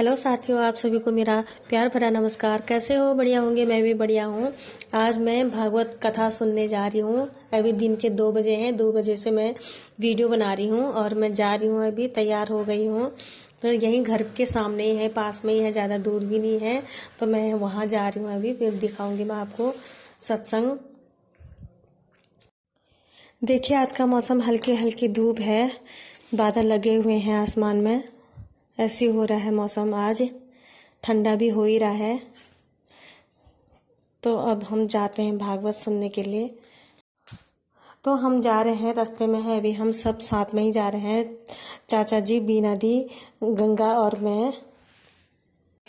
Hello साथियों, आप सभी को मेरा प्यार भरा नमस्कार। कैसे हो? बढ़िया होंगे। मैं भी बढ़िया हूँ। आज मैं भागवत कथा सुनने जा रही हूँ। अभी दिन के 2 बजे हैं। 2 बजे से मैं वीडियो बना रही हूँ और मैं जा रही हूँ। अभी तैयार हो गई हूँ। तो यहीं घर के सामने ही है, पास में ही है, ज़्यादा दूर भी नहीं है। तो मैं वहाँ जा रही हूँ। अभी फिर दिखाऊँगी मैं आपको सत्संग। देखिए, आज का मौसम हल्की हल्की धूप है, बादल लगे हुए हैं आसमान में। ऐसे हो रहा है मौसम। आज ठंडा भी हो ही रहा है। तो अब हम जाते हैं भागवत सुनने के लिए। तो हम जा रहे हैं, रास्ते में है अभी, हम सब साथ में ही जा रहे हैं। चाचा जी, बीना दी, गंगा और मैं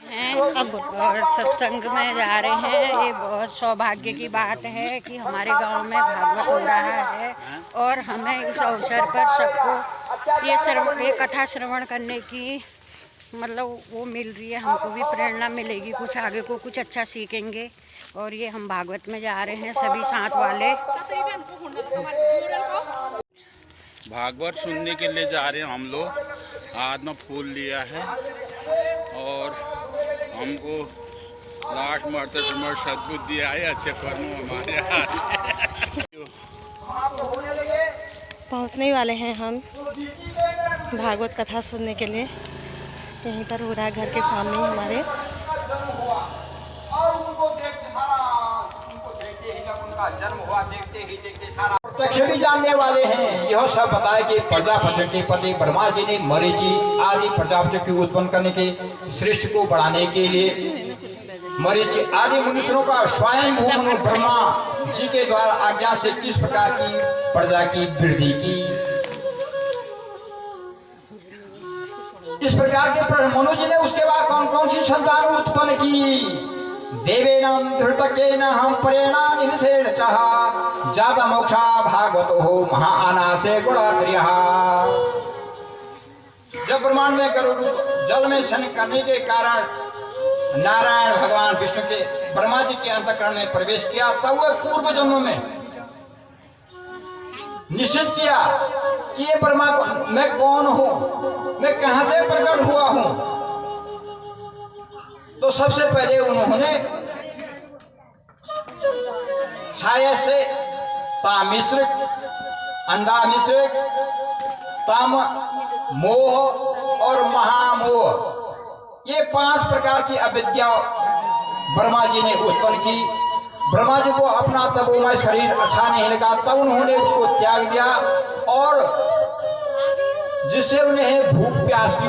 और सत्संग में जा रहे हैं। ये बहुत सौभाग्य की बात है कि हमारे गांव में भागवत हो रहा है और हमें इस अवसर पर सबको ये कथा श्रवण करने की मतलब वो मिल रही है। हमको भी प्रेरणा मिलेगी, कुछ आगे को कुछ अच्छा सीखेंगे। और ये हम भागवत में जा रहे हैं सभी साथ वाले। भागवत सुनने के लिए जा रहे हैं हम लोग। हाथ में फूल लिया है और हमको लाख मरते समय सद्बुद्धि आए, अच्छे कर्मों हमारे पहुंचने वाले हैं हम भागवत कथा सुनने के लिए। यहीं पर हो रहा है, घर के सामने ही हमारे। प्रत्यक्ष भी जानने वाले हैं। यह सब बताए कि प्रजापति के पति ब्रह्मा जी ने मरीचि आदि प्रजापति को उत्पन्न करने के सृष्टि को बढ़ाने के लिए मरीचि आदि मनुष्यों का स्वयं भूमनु ब्रह्मा जी के द्वारा आज्ञा से किस प्रकार की प्रजा की वृद्धि की। इस प्रकार के मनु जी ने उसके बाद कौन कौन सी संतान उत्पन्न की। देवेनम धृतकेन हम प्रेरणा निमिषेण चाह जाता मोक्षा भागवतो हो महाअनासे गुणाक्रिया। जब ब्रह्मांड में गरुड़ जल में शन करने के कारण नारायण भगवान विष्णु के ब्रह्मा जी के अंतःकरण में प्रवेश किया, तब वह पूर्व जन्मों में निश्चित किया कि ये ब्रह्मा मैं कौन हूं, मैं कहां से प्रकट हुआ हूं। तो सबसे पहले उन्होंने छाया से तामिश्र, अंधामिश्र, तम, मोह और महामोह, ये 5 प्रकार की अविद्या ब्रह्मा जी ने उत्पन्न की। ब्रह्मा जी को अपना तपोमय शरीर अच्छा नहीं लगा, तब उन्होंने उसको त्याग दिया और जिससे उन्हें भूख प्यास की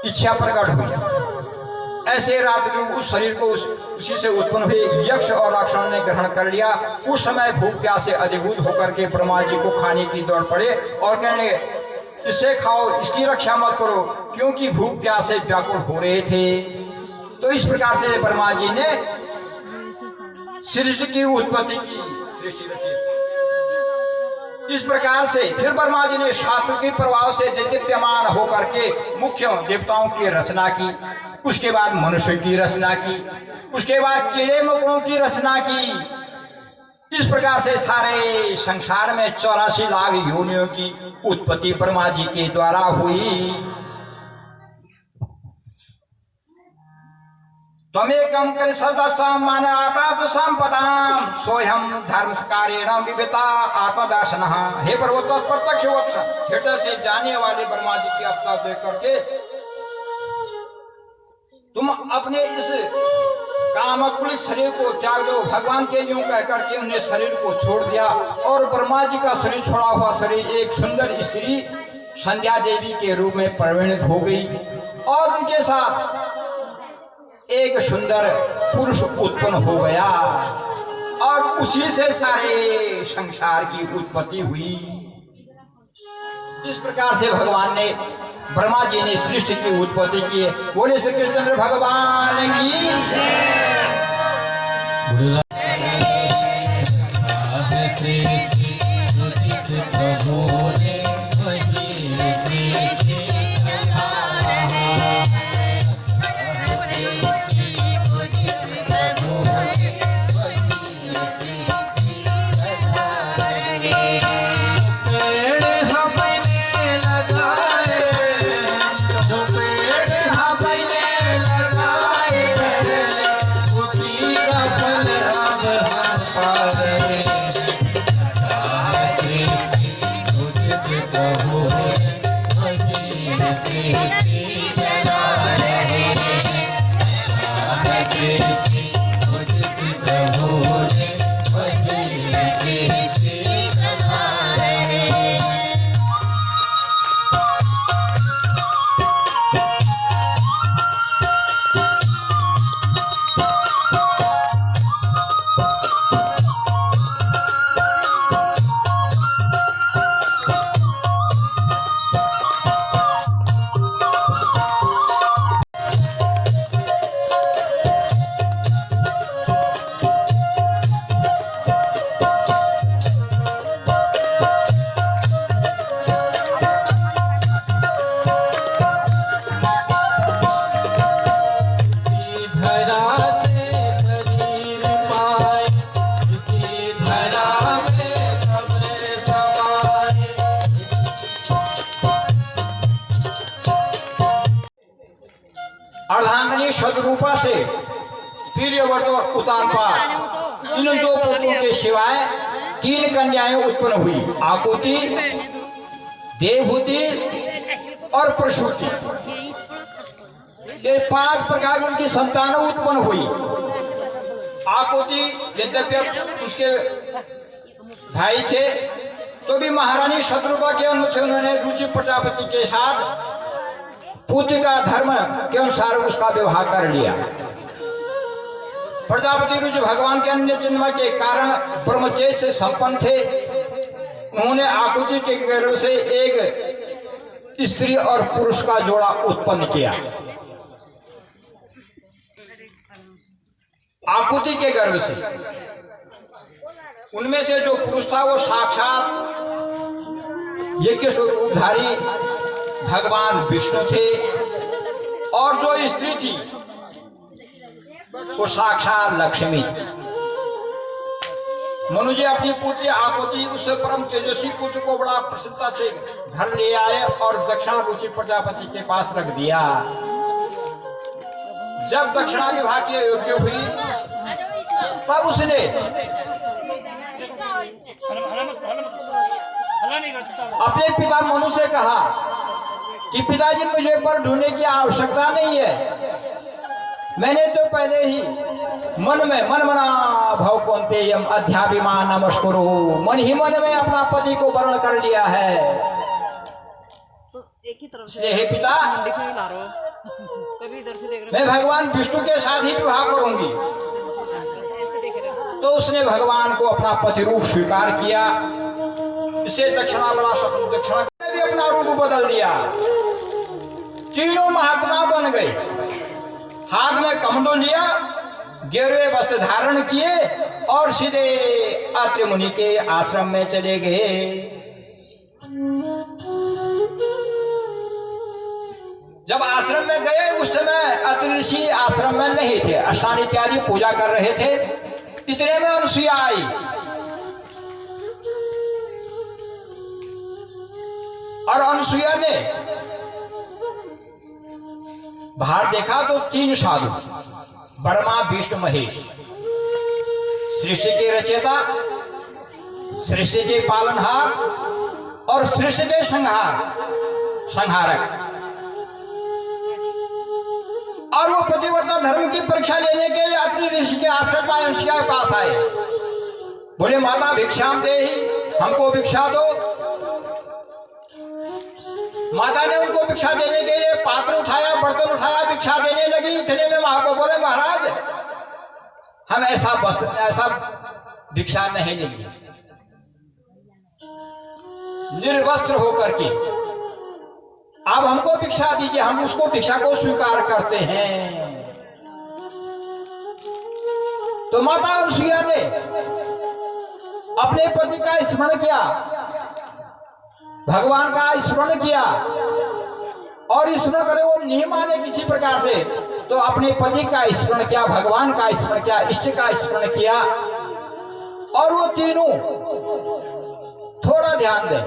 इच्छा प्रकट हुई। ऐसे रात में उस शरीर को उसी से उत्पन्न हुए यक्ष और राक्षसों ने ग्रहण कर लिया। उस समय भूख प्यास से अधिभूत होकर के ब्रह्मा जी को खाने की दौड़ पड़े और कहने इसे खाओ, इसकी रक्षा मत करो, क्योंकि भूख प्यास से व्याकुल हो रहे थे। तो इस प्रकार से ब्रह्मा जी ने सृष्टि की उत्पत्ति की, सृष्टि रची। इस प्रकार से फिर ब्रह्मा जी ने शास्त्र के प्रभाव से दीप्यमान होकर के मुख्य देवताओं की रचना की। उसके बाद मनुष्य की रचना की, उसके बाद कीड़े मकोड़ों की रचना की। इस प्रकार से सारे संसार में 84 लाख योनियों की उत्पत्ति ब्रह्मा जी के द्वारा हुई। त्वमेकं करिसदस्सं मानवाकाश संपदां सोऽहं धर्मकारेण विविता आत्मदर्शनः। हे पर्वत प्रत्यक्ष वत्स, हृदय से जाने वाले ब्रह्मा जी की अवस्था देख करके तुम अपने इस कामकुल शरीर को त्याग दो। भगवान के यूं कहकर के उन्हें शरीर को छोड़ दिया और ब्रह्मा जी का शरीर छोड़ा हुआ शरीर एक सुंदर स्त्री संध्या देवी के रूप में परिणत हो गई और उनके साथ एक सुंदर पुरुष उत्पन्न हो गया और उसी से सारे संसार की उत्पत्ति हुई। इस प्रकार से भगवान ने, ब्रह्मा जी ने सृष्टि की उत्पत्ति की है। बोले श्री कृष्ण भगवान की। पेड़ हमें लगाए, जो पेड़ हमें अर्धांगिनी सदरूपा से वीर्यवर्त और उतानपाद इन दो पुत्रों के सिवाय 3 कन्याएं उत्पन्न हुई, आकुति, देवहूति और प्रसूति। ये 5 प्रकार की उनकी संतान उत्पन्न हुई। आकुति यद्यपि उसके भाई थे तो भी महारानी शत्रुपा के अनुसार उन्होंने रुचि प्रजापति के साथ पुत्र का धर्म के अनुसार उसका विवाह कर लिया। प्रजापति रुचि भगवान के अन्य जन्म के कारण ब्रह्मचर्य से संपन्न थे। उन्होंने आकुति के गर्भ से एक स्त्री और पुरुष का जोड़ा उत्पन्न किया। आकुति के गर्भ से उनमें से जो पुरुष था वो साक्षात यज्ञ स्वरूपधारी भगवान विष्णु थे और जो स्त्री थी वो साक्षात लक्ष्मी थी। मनुजी अपनी पुत्री आकुति उससे परम तेजस्वी पुत्र को बड़ा प्रसन्नता से घर ले आए और दक्षिणा रुचि प्रजापति के पास रख दिया। जब दक्षिणा विवाह के योग्य हुई तब उसने अपने पिता मनु से कहा कि पिताजी मुझे पर ढूंढने की आवश्यकता नहीं है, मैंने तो पहले ही मन मना भव कौनते यम अध्याभिमान नमस्कुरु, मन ही मन में अपना पति को वर्ण कर लिया है। हे पिता, मैं भगवान विष्णु के साथ ही विवाह करूंगी। तो उसने भगवान को अपना पति रूप स्वीकार किया। इसे दक्षिणा बड़ा दक्षिणा ने भी अपना रूप बदल दिया। तीनों महात्मा बन गए, हाथ में कमंडल लिया, गेरुए वस्त्र धारण किए और सीधे अत्रि मुनि के आश्रम में चले गए। जब आश्रम में गए उस समय अत्रि ऋषि आश्रम में नहीं थे, अष्टांग इत्यादि पूजा कर रहे थे। इतने में अनुसुईया आई। और अनुसुईया ने बाहर देखा तो 3 साधु, ब्रह्मा विष्णु महेश, सृष्टि के रचयिता, सृष्टि के पालनहार और सृष्टि के संहारक। और वो पतिव्रता धर्म की परीक्षा लेने के लिए अत्रि ऋषि के आश्रम में अनुसुईया के पास आए। बोले माता भिक्षाम देहि, हमको भिक्षा दो। माता ने उनको भिक्षा देने के लिए पात्र उठाया, बर्तन उठाया, भिक्षा देने लगी। इतने में महाप्रभु बोले महाराज हम ऐसा भिक्षा नहीं लेंगे, निर्वस्त्र होकर के आप हमको भिक्षा दीजिए, हम उसको भिक्षा को स्वीकार करते हैं। तो माता अनुसुईया ने अपने पति का स्मरण किया, भगवान का स्मरण किया और स्मरण करे वो नहीं माने किसी प्रकार से, तो अपने पति का स्मरण किया, भगवान का स्मरण किया, इष्ट का स्मरण किया। और वो तीनों थोड़ा ध्यान दें,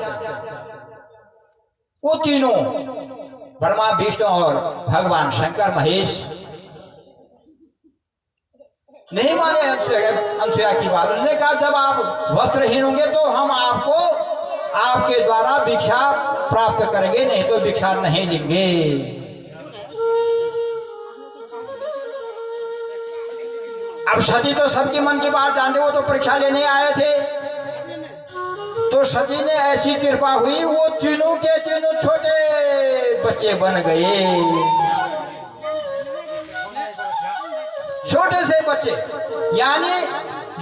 वो तीनों ब्रह्मा विष्णु और भगवान शंकर महेश नहीं माने अनसुया की बात। उन्होंने कहा जब आप वस्त्रहीन होंगे तो हम आपको आपके द्वारा भिक्षा प्राप्त करेंगे, नहीं तो भिक्षा नहीं लेंगे। अब सती तो सबके मन की बात जानते, वो तो परीक्षा लेने आए थे। तो सती ने ऐसी कृपा हुई, वो तीनों के तीनों छोटे बच्चे बन गए, छोटे से बच्चे, यानी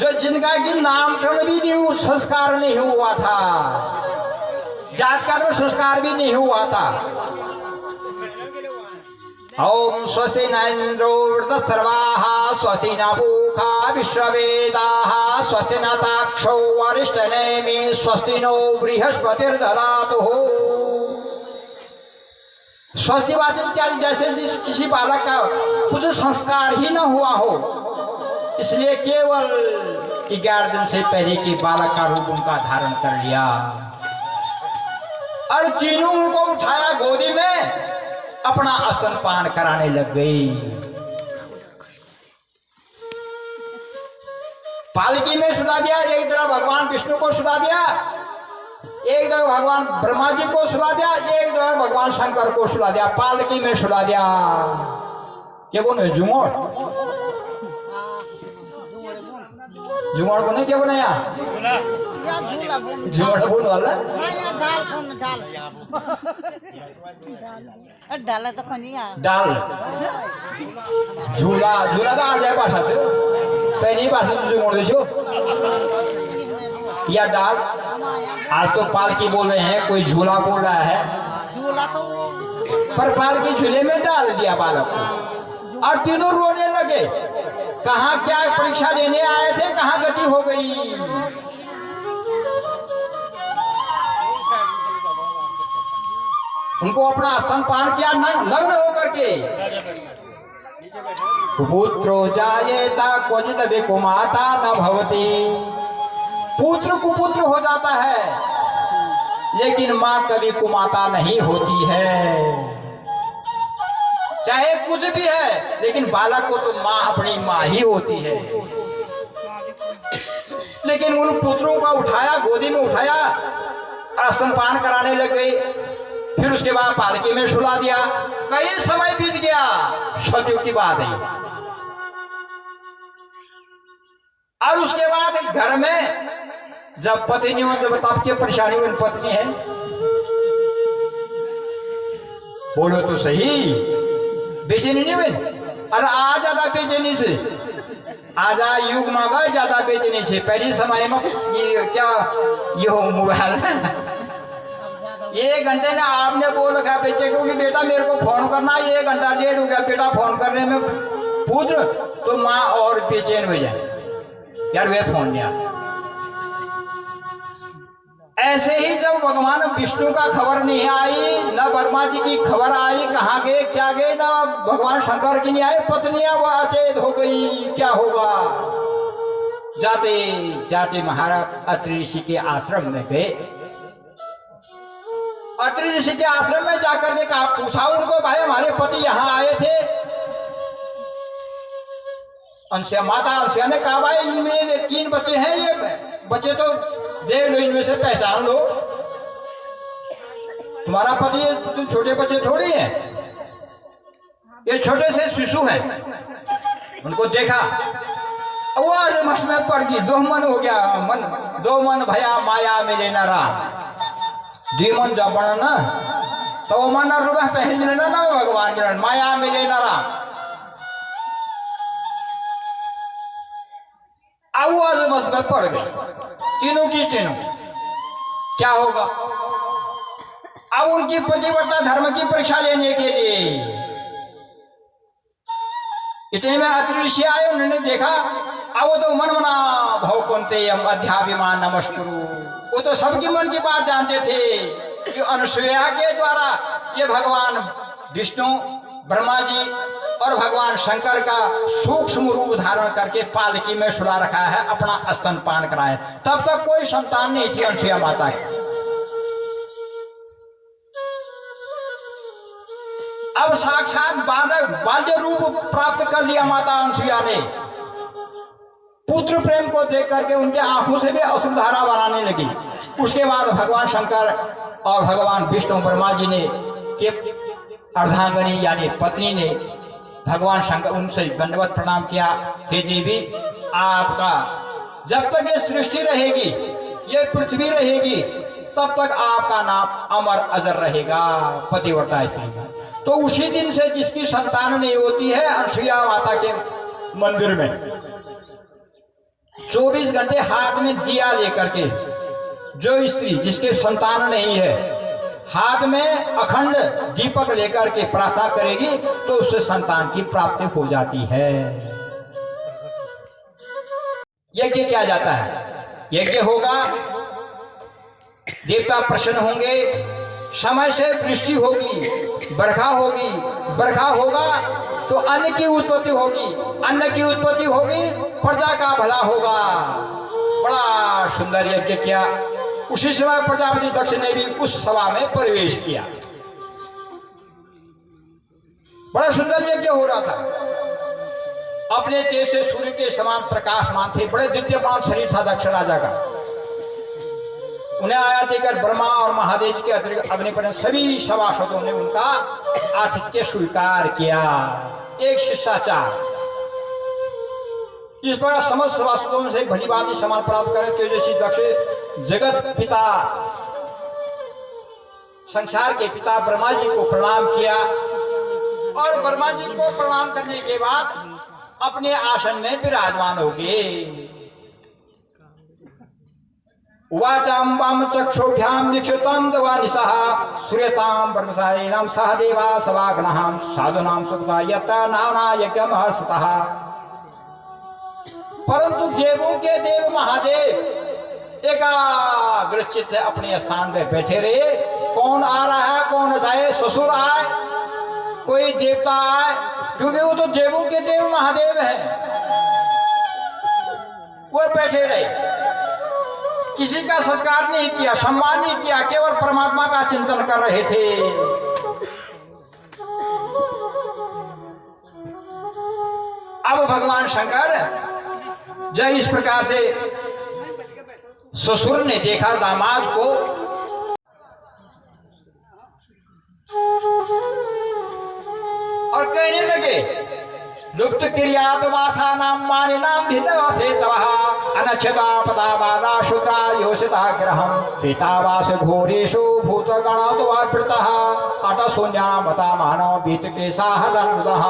जो जिनका कि नामकरण भी नहीं, संस्कार नहीं हुआ था, जातकर्म संस्कार भी नहीं हुआ था। ओम स्वस्ति न इंद्रो वृतस्सर्वाः स्वस्ति न पूषा विश्ववेदाः स्वस्ति न ताक्षो वरिष्ठनेमि स्वस्ति नो बृहस्पतिर्दधातु। स्वस्ति वाचन इत्यादि जैसे किसी बालक का कुछ संस्कार ही न हुआ हो, इसलिए केवल 11 दिन से पहले के बालक का रूप उनका धारण कर लिया और तीनों को उठाया गोदी में, अपना स्तनपान कराने लग गई। पालकी में सुला दिया, एक तरफ भगवान विष्णु को सुला दिया, एक तरफ भगवान ब्रह्मा जी को सुला दिया, एक तरफ भगवान शंकर को सुला दिया, पालकी में सुला दिया। क्या बोले झुमोर, झुमोर को नहीं क्या बनाया, झुमोर बोल वाला डाला तो डाल झूला, झूला तो आ जाए भाषा से, पहली भाषा तुझे मोड़ दीजिए या डाल। आज तो पालकी बोल रहे हैं, कोई झूला बोल रहा है, झूला तो पर पालकी झूले में डाल दिया बालक को और तीनों रोने लगे। कहाँ क्या परीक्षा लेने आए थे, कहाँ गति हो गई। उनको अपना स्तनपान किया नग्न होकर के। पुत्रो जायेता क्वचित विकुमाता न भवति। पुत्र कुपुत्र हो जाता है, लेकिन मां कभी कुमाता नहीं होती है। चाहे कुछ भी है, लेकिन बालक को तो मां अपनी मां ही होती है। लेकिन उन पुत्रों का उठाया, गोदी में उठाया, स्तनपान कराने लग गए। फिर उसके बाद पालकी में सुला दिया। कई समय बीत गया, सदियों की बात है। और उसके बाद घर में जब पति नहीं हो, जब आपकी परेशानी हुई, पत्नी है, बोलो तो सही, बेचैनी नहीं हुई। अरे आ ज्यादा बेचैनी से, आजा युग मांगा ज्यादा बेचैनी से। पहले समय में ये क्या ये हो मोबाइल 1 घंटे ने आपने बोल रखा बेटे को कि बेटा मेरे को फोन करना, 1 घंटा लेट हो गया बेटा फोन करने में, पुत्र तो माँ और बेचैन हो जाए, यार वे फोन नहीं आ। ऐसे ही जब भगवान विष्णु का खबर नहीं आई, न ब्रह्मा जी की खबर आई, कहाँ गए क्या गए, न भगवान शंकर की नहीं आई, पत्नियां वो अचेत हो गई। क्या होगा? जाते जाते महाराज अत्रि ऋषि के आश्रम में गए। अत्रि ऋषि के आश्रम में जाकर के कहा, पूछा उनको, भाई हमारे पति यहाँ आए थे। अंशिया माता अंशिया ने कहा, भाई इनमें 3 बच्चे हैं, ये बच्चे तो देख लो, इनमें से पहचान लो, तुम्हारा पति तुम छोटे बच्चे थोड़ी हैं, ये छोटे से शिशु हैं। उनको देखा, वो आज मस में पड़ गई, 2 मन हो गया, मन 2 मन भया माया मिले न राम। 2 मन जब बना ना, तो वो मन रुपये पहले मिले ना भगवान मिलन, माया मिले न राम। अब वो आज मस में पड़ गई, तीनों की तीनों। क्या होगा? अब उनकी पतिव्रता धर्म की परीक्षा लेने के लिए इतने में अत्रि ऋषि आए। उन्होंने देखा, अब वो तो मन मना भव कुंते अध्याभिमान नमस्कुरु, वो तो सबकी मन की बात जानते थे कि अनुसुया के द्वारा ये भगवान विष्णु, ब्रह्मा जी और भगवान शंकर का सूक्ष्म रूप धारण करके पालकी में सुला रखा है, अपना स्तनपान कराया। तब तक कोई संतान नहीं थी अनुसुया माता की। अब साक्षात बाल्य रूप प्राप्त कर लिया माता अनुसुया ने। पुत्र प्रेम को देख करके उनके आंखों से भी अश्रुधारा बनाने लगी। उसके बाद भगवान शंकर और भगवान विष्णु ब्रह्मा जी ने के अर्धांगनी यानी पत्नी ने भगवान शंकर उनसे दंडवत प्रणाम किया, हे देवी आपका जब तक ये सृष्टि रहेगी, ये पृथ्वी रहेगी, तब तक आपका नाम अमर अजर रहेगा, पतिव्रता स्त्री का। तो उसी दिन से जिसकी संतान नहीं होती है, अनसुईया माता के मंदिर में 24 घंटे हाथ में दिया लेकर के जो स्त्री जिसके संतान नहीं है हाथ में अखंड दीपक लेकर के प्रार्थना करेगी तो उससे संतान की प्राप्ति हो जाती है। यज्ञ किया जाता है, यज्ञ होगा, देवता प्रसन्न होंगे, समय से वृष्टि होगी, बरखा होगी, बरखा होगा तो अन्न की उत्पत्ति होगी, अन्न की उत्पत्ति होगी, प्रजा का भला होगा। बड़ा सुंदर यज्ञ किया। उसी समय प्रजापति दक्ष ने भी उस सभा में प्रवेश किया। बड़ा सुंदर यज्ञ हो रहा था। अपने तेज से सूर्य के समान प्रकाशमान थे, बड़े दिव्यमान शरीर था दक्ष राजा का। उन्हें आया देकर ब्रह्मा और महादेव के अतिरिक्त अग्निपर्ण सभी सभासदों ने उनका आतिथ्य स्वीकार किया। एक शिष्टाचार, इस प्रकार समस्त सभासदों से भली भांति सम्मान प्राप्त करे तेजस्वी दक्ष जगत पिता संसार के पिता ब्रह्मा जी को प्रणाम किया और ब्रह्मा जी को प्रणाम करने के बाद अपने आसन में विराजमान हो गए। वाचाम वाम चक्षुभ्याम निक्षुतम दवानिसः सूर्यताम ब्रह्मसायिनाम सह देवा सवाग्नहाम साधुनाम सुखदा यत्र नाना यज्ञमः सतः। परंतु देवों के देव महादेव एकाग्रचित्त अपने स्थान पे बैठे रहे। कौन आ रहा है, कौन जाए, ससुर आए, कोई देवता आए, क्योंकि वो तो देवों के देव महादेव हैं, वो बैठे रहे। किसी का सत्कार नहीं किया, सम्मान नहीं किया, केवल परमात्मा का चिंतन कर रहे थे। अब भगवान शंकर जब इस प्रकार से ससुर ने देखा दामाद को, और कहने लगे लुप्त क्रियादवासा नाम मानि नाम भिदवसे तवः अनच्छदा पदावादा शूद्रा योषिता ग्रहम प्रीतावास घोरेषु भूतगणाद्वावृतः अटशून्यामता मानव बीत के साहसन्वतः।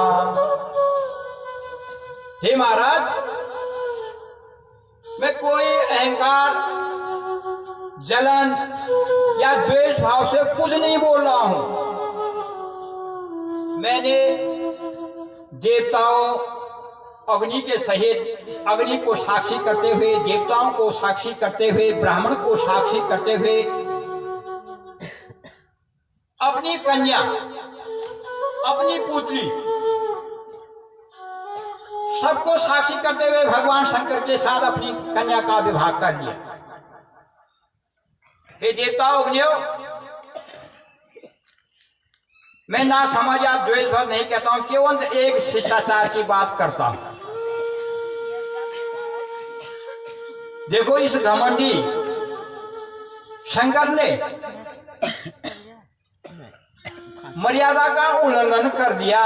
हे महाराज, मैं कोई अहंकार, जलन या द्वेष भाव से कुछ नहीं बोल रहा हूं। मैंने देवताओं अग्नि के सहित अग्नि को साक्षी करते हुए, देवताओं को साक्षी करते हुए, ब्राह्मण को साक्षी करते हुए, अपनी कन्या, अपनी पुत्री, सबको साक्षी करते हुए भगवान शंकर के साथ अपनी कन्या का विवाह कर लिया। हे देवताओं अग्नियों, मैं ना समझ या द्वेष भाव नहीं कहता हूं, केवल एक शिष्टाचार की बात करता हूं। देखो, इस घमंडी शंकर ने मर्यादा का उल्लंघन कर दिया।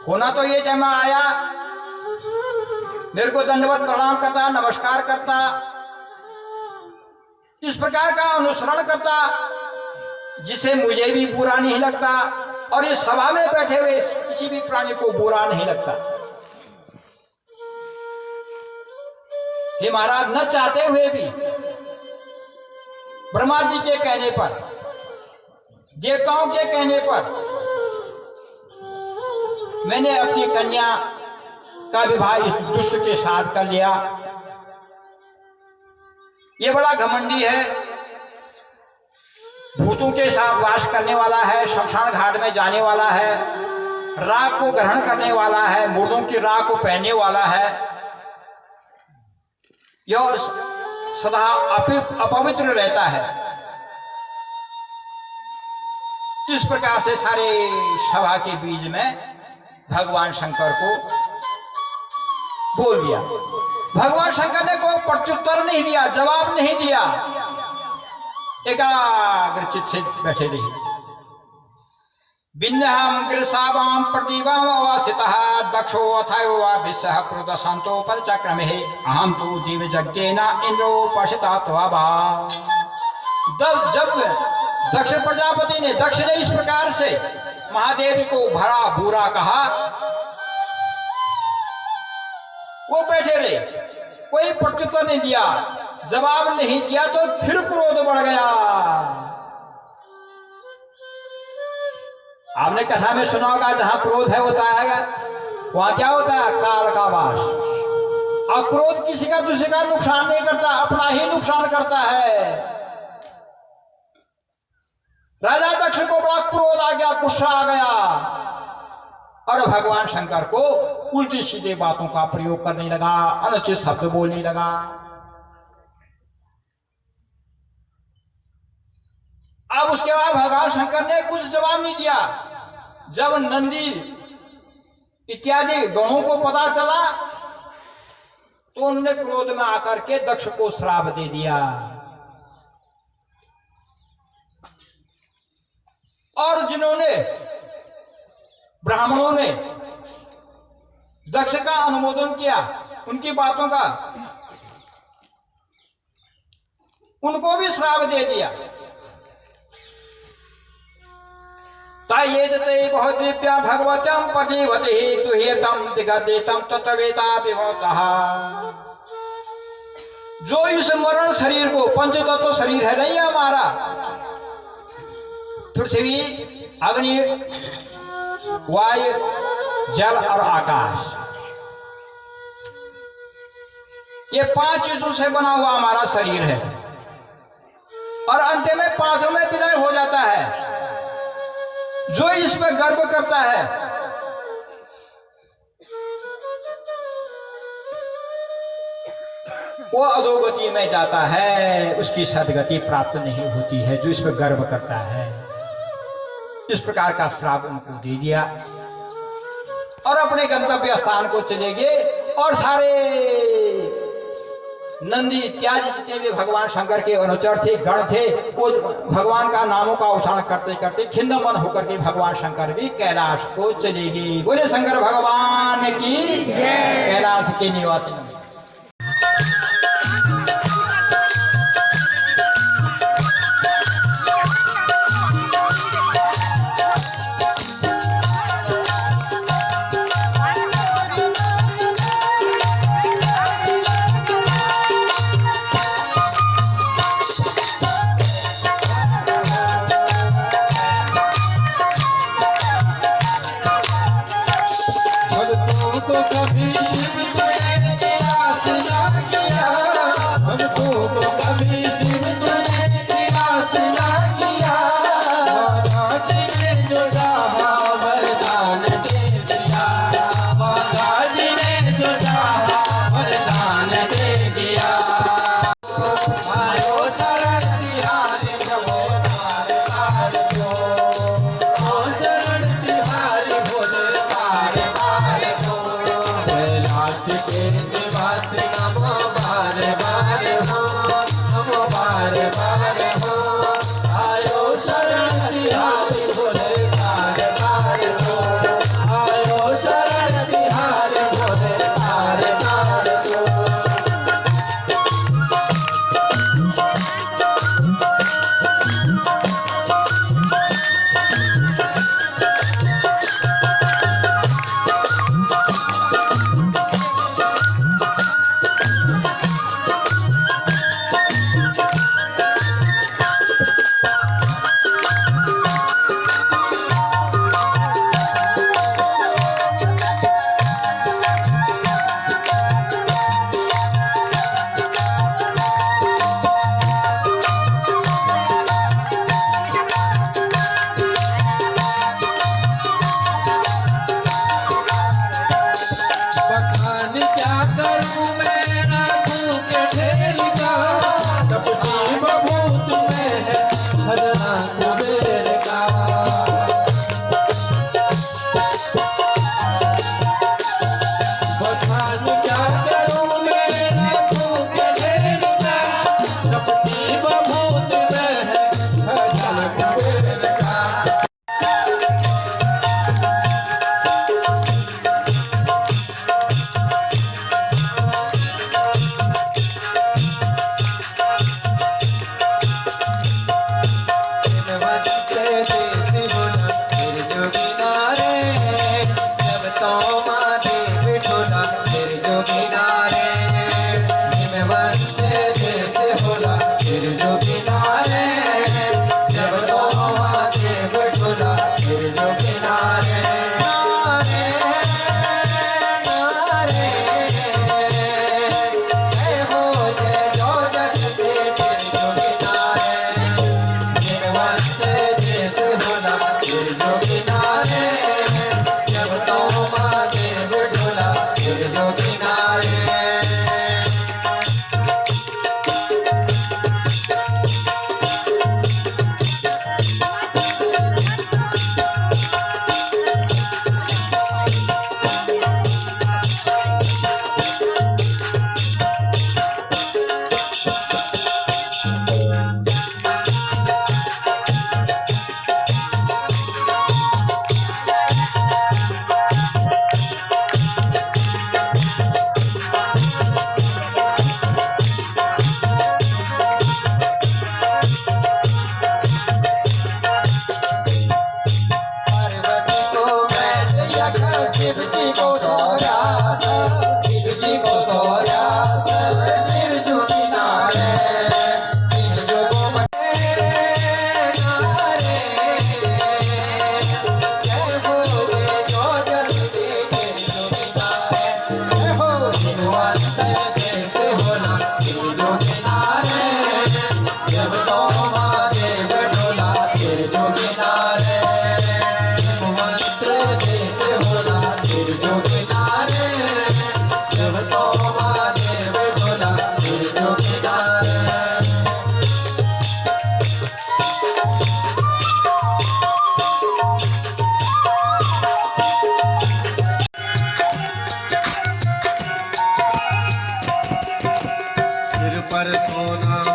होना तो ये जमा आया, मेरे को दंडवत प्रणाम करता, नमस्कार करता, इस प्रकार का अनुसरण करता जिसे मुझे भी बुरा नहीं लगता और इस सभा में बैठे हुए किसी भी प्राणी को बुरा नहीं लगता। हे महाराज, न चाहते हुए भी ब्रह्मा जी के कहने पर, देवताओं के कहने पर मैंने अपनी कन्या का विवाह इस दुष्ट के साथ कर लिया। ये बड़ा घमंडी है, भूतों के साथ वास करने वाला है, शमशान घाट में जाने वाला है, राख को ग्रहण करने वाला है, मुर्दों की राख को पहनने वाला है। यह सदा अपवित्र रहता है। इस प्रकार से सारे सभा के बीच में भगवान शंकर को बोल दिया। भगवान शंकर ने कोई प्रत्युत्तर नहीं दिया, जवाब नहीं दिया, एकाग्रचित से बैठे रहे। बिन्नहम गृसावाम प्रदीवाम अवस्थितः दक्षो अथयो अभिषः क्रोधशांतो परिचक्रमे अहम तो दिव्यज्ञेन इंद्रोपशितः त्वभा। जब दक्ष प्रजापति ने, दक्ष ने इस प्रकार से महादेव को भरा बुरा कहा, वो बैठे रहे, कोई प्रत्युत्तर नहीं दिया, जवाब नहीं दिया, तो फिर क्रोध बढ़ गया। आपने कथा में सुना होगा, जहां क्रोध है होता है वहां क्या होता है? काल का वास। और क्रोध किसी का दूसरे का नुकसान नहीं करता, अपना ही नुकसान करता है। राजा दक्ष को बड़ा क्रोध आ गया, गुस्सा आ गया, और भगवान शंकर को उल्टी सीधे बातों का प्रयोग करने लगा, अनुचित शब्द बोलने लगा। अब उसके बाद भगवान शंकर ने कुछ जवाब नहीं दिया। जब नंदी इत्यादि गणों को पता चला तो उन्होंने क्रोध में आकर के दक्ष को श्राप दे दिया, और जिन्होंने ब्राह्मणों ने दक्ष का अनुमोदन किया, उनकी बातों का, उनको भी श्राप दे दिया। तायेते बहुत दिव्या भगवतम पतिवते दुहेतम दिगदेतम तत्वेता विभवतः। जो इस मरण शरीर को, पंचतत्व शरीर है नहीं हमारा, पृथ्वी, अग्नि, वायु, जल और आकाश, ये 5 चीजों से बना हुआ हमारा शरीर है, और अंत में 5 में विलय हो जाता है। जो इस पर गर्व करता है वो अधोगति में जाता है, उसकी सदगति प्राप्त नहीं होती है। जो इस पर गर्व करता है, इस प्रकार का श्राप उनको दे दिया, और अपने गंतव्य स्थान को चले गए। और सारे नंदी इत्यादि जितने भी भगवान शंकर के अनुचर थे, गण थे, वो भगवान का नामों का उच्चारण करते करते खिन्न मन होकर के भगवान शंकर भी कैलाश को चले गए। बोले शंकर भगवान की जय। कैलाश के निवासी को कभी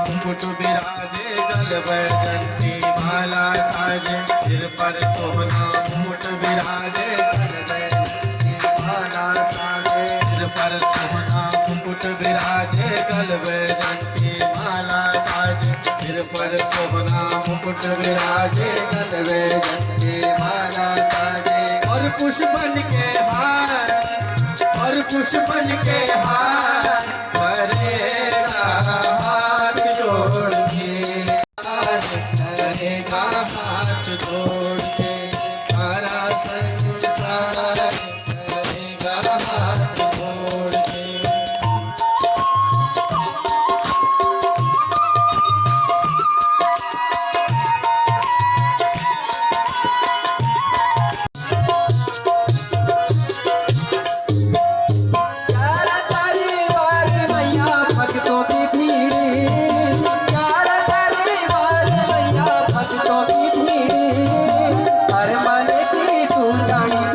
मुकुट विराजे गल बैजंती माला साजे सिर पर सोहना मुकुट विराजे गल बैजंती माला साजे सिर पर सोहना मुकुट विराजे गल बैजंती माला साजे सिर पर सोहना मुकुट विराजे गल बैजंती माला साजे और कुश बन के हार और कुश बन के हार करेगा हाथ जोड़ के करेगा हाथ जोड़ के सारा संसार करेगा हाथ जोड़ के प्यारा परिवार मैया भक्तों की भीड़ प्यारा परिवार मैया भक्तों की भीड़ हर मन की तू जानी